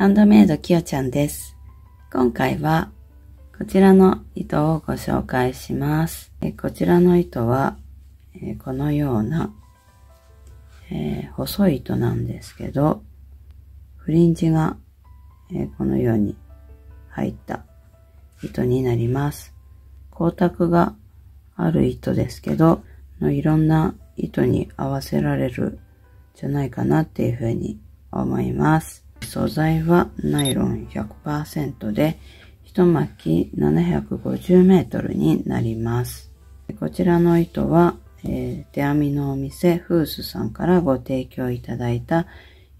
ハンドメイドきよちゃんです。今回はこちらの糸をご紹介します。こちらの糸はこのような細い糸なんですけど、フリンジがこのように入った糸になります。光沢がある糸ですけど、いろんな糸に合わせられるんじゃないかなっていうふうに思います。素材はナイロン 100% で一巻き750メートルになります。こちらの糸は、手編みのお店フースさんからご提供いただいた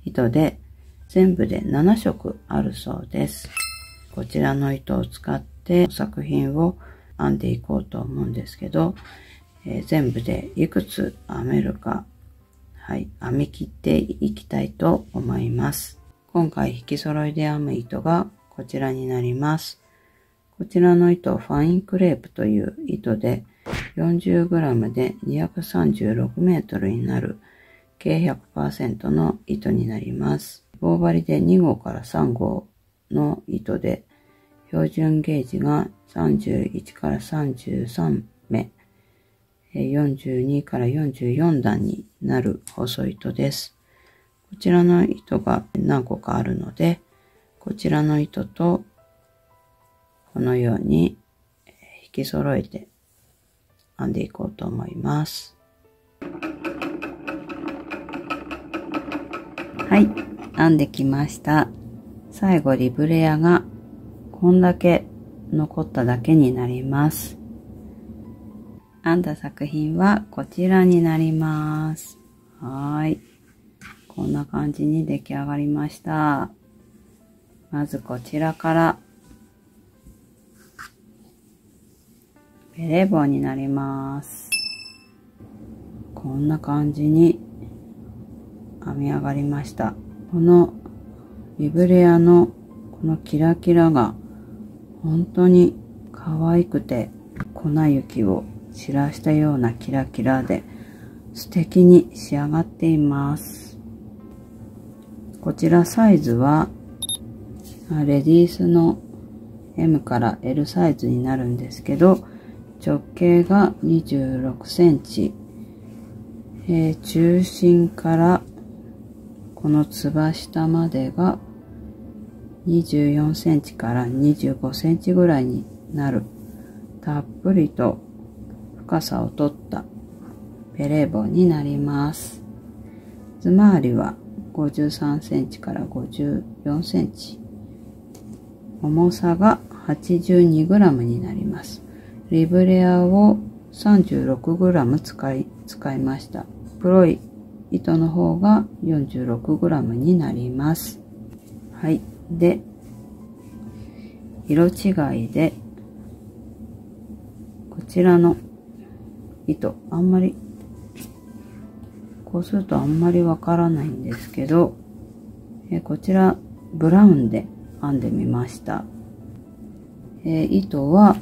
糸で、全部で7色あるそうです。こちらの糸を使って作品を編んでいこうと思うんですけど、全部でいくつ編めるか、編み切っていきたいと思います。今回引き揃いで編む糸がこちらになります。こちらの糸、ファインクレープという糸で 40g で236メートルになる計 100% の糸になります。棒針で2号から3号の糸で標準ゲージが31から33目、42から44段になる細い糸です。こちらの糸が何個かあるので、こちらの糸とこのように引き揃えて編んでいこうと思います。はい、編んできました。最後リブレアがこんだけ残っただけになります。編んだ作品はこちらになります。はい。こんな感じに出来上がりました。まずこちらからベレー帽になります。こんな感じに編み上がりました。このリブレアのこのキラキラが本当に可愛くて、粉雪を散らしたようなキラキラで素敵に仕上がっています。こちらサイズはレディースの M から L サイズになるんですけど、直径が26センチ、中心からこのつば下までが24センチから25センチぐらいになる、たっぷりと深さを取ったベレー帽になります。頭回りは53センチから54センチ、重さが 82g になります。リブレアを 36g 使いました。黒い糸の方が 46g になります。はい。で、色違いでこちらの糸、あんまりこうするとあんまりわからないんですけど、こちらブラウンで編んでみました。糸は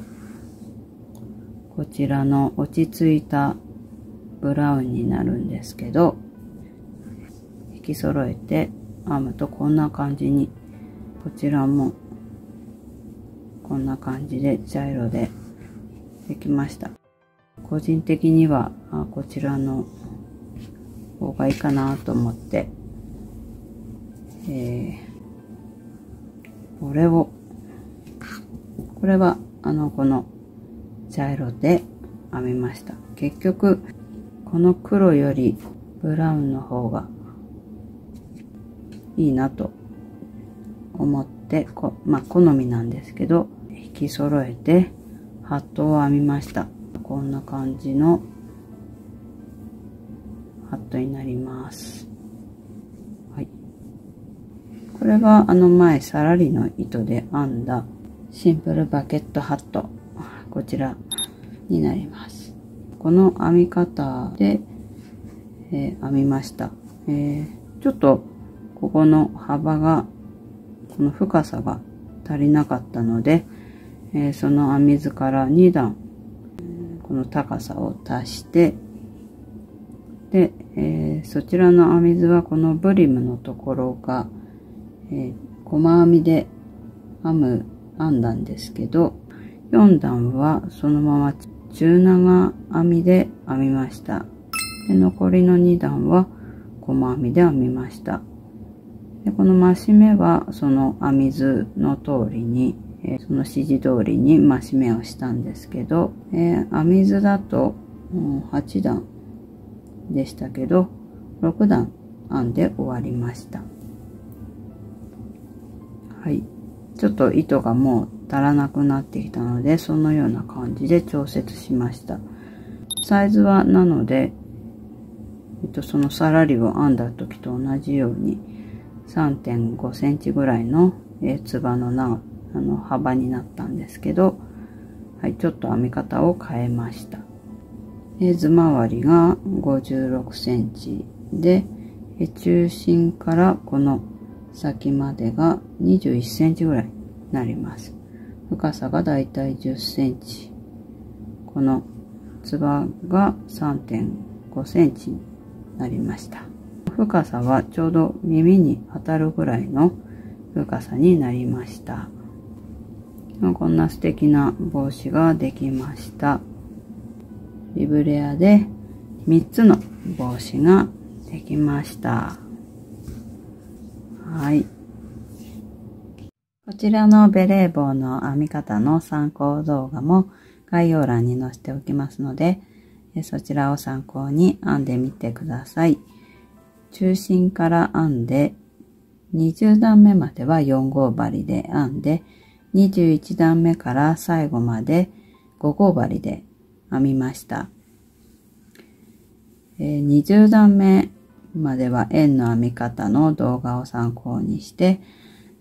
こちらの落ち着いたブラウンになるんですけど、引き揃えて編むとこんな感じに、こちらもこんな感じで茶色でできました。個人的にはこちらの方がいいかなと思って、これはこの茶色で編みました。結局この黒よりブラウンの方がいいなと思って、好みなんですけど、引き揃えてハットを編みました。こんな感じのハットになります。はい。これが前サラリの糸で編んだシンプルバケットハット、こちらになります。この編み方で、編みました。ちょっとここの幅が、この深さが足りなかったので、その編み図から2段この高さを足して、で、そちらの編み図はこのブリムのところが、細編みで編んだんですけど、4段はそのまま中長編みで編みました。で残りの2段は細編みで編みました。でこの増し目はその編み図の通りに、その指示通りに増し目をしたんですけど、編み図だと8段でしたけど、6段編んで終わりました。はい。ちょっと糸がもう足らなくなってきたので、そのような感じで調節しました。サイズはなので、そのさらりを編んだ時と同じように 3.5 センチぐらいのつばの幅になったんですけど、はい、ちょっと編み方を変えました。図回りが56センチで、中心からこの先までが21センチぐらいになります。深さがだいたい10センチ。このつばが 3.5 センチになりました。深さはちょうど耳に当たるぐらいの深さになりました。こんな素敵な帽子ができました。リブレアで3つの帽子ができました。はい。こちらのベレー帽の編み方の参考動画も概要欄に載せておきますので、そちらを参考に編んでみてください。中心から編んで、20段目までは4号針で編んで、21段目から最後まで5号針で編みました。20段目までは円の編み方の動画を参考にして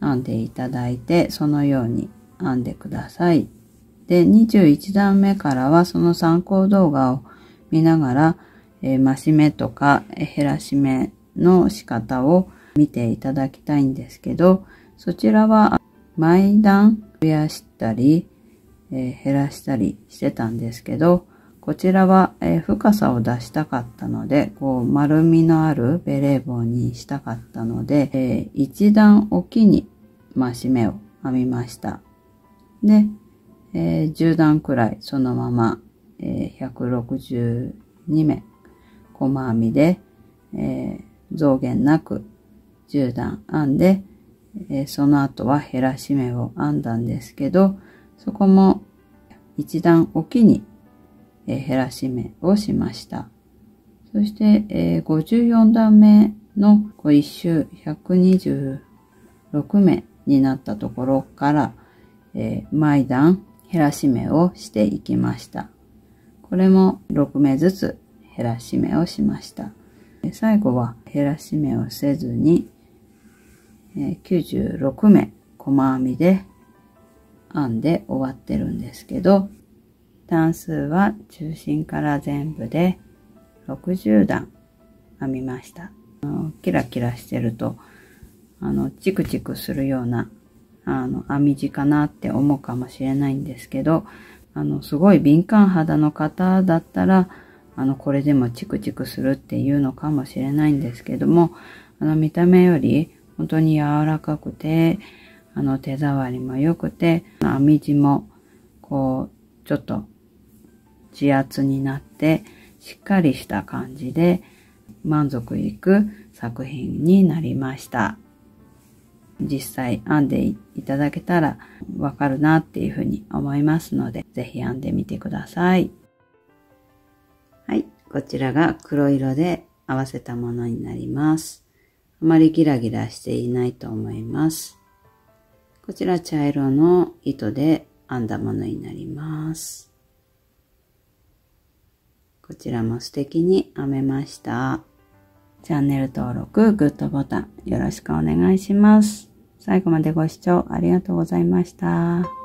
編んでいただいて、そのように編んでください。で、21段目からはその参考動画を見ながら、増し目とか減らし目の仕方を見ていただきたいんですけど、そちらは毎段増やしたり、減らしたりしてたんですけど、こちらは、深さを出したかったので、こう丸みのあるベレー帽にしたかったので、1段おきに増し目を編みました。で、10段くらいそのまま、162目細編みで、増減なく10段編んで、その後は減らし目を編んだんですけど、そこも1段おきに減らし目をしました。そして、54段目の1周126目になったところから、毎段減らし目をしていきました。これも6目ずつ減らし目をしました。最後は減らし目をせずに、96目細編みで編んで終わってるんですけど、段数は中心から全部で60段編みました。キラキラしてるとチクチクするような編み地かなって思うかもしれないんですけど、すごい敏感肌の方だったらこれでもチクチクするっていうのかもしれないんですけども、見た目より本当に柔らかくて手触りも良くて、編み地もこうちょっと地圧になってしっかりした感じで満足いく作品になりました。実際編んでいただけたらわかるなっていうふうに思いますので、ぜひ編んでみてください。はい、こちらが黒色で合わせたものになります。あまりギラギラしていないと思います。こちら茶色の糸で編んだものになります。こちらも素敵に編めました。チャンネル登録、グッドボタンよろしくお願いします。最後までご視聴ありがとうございました。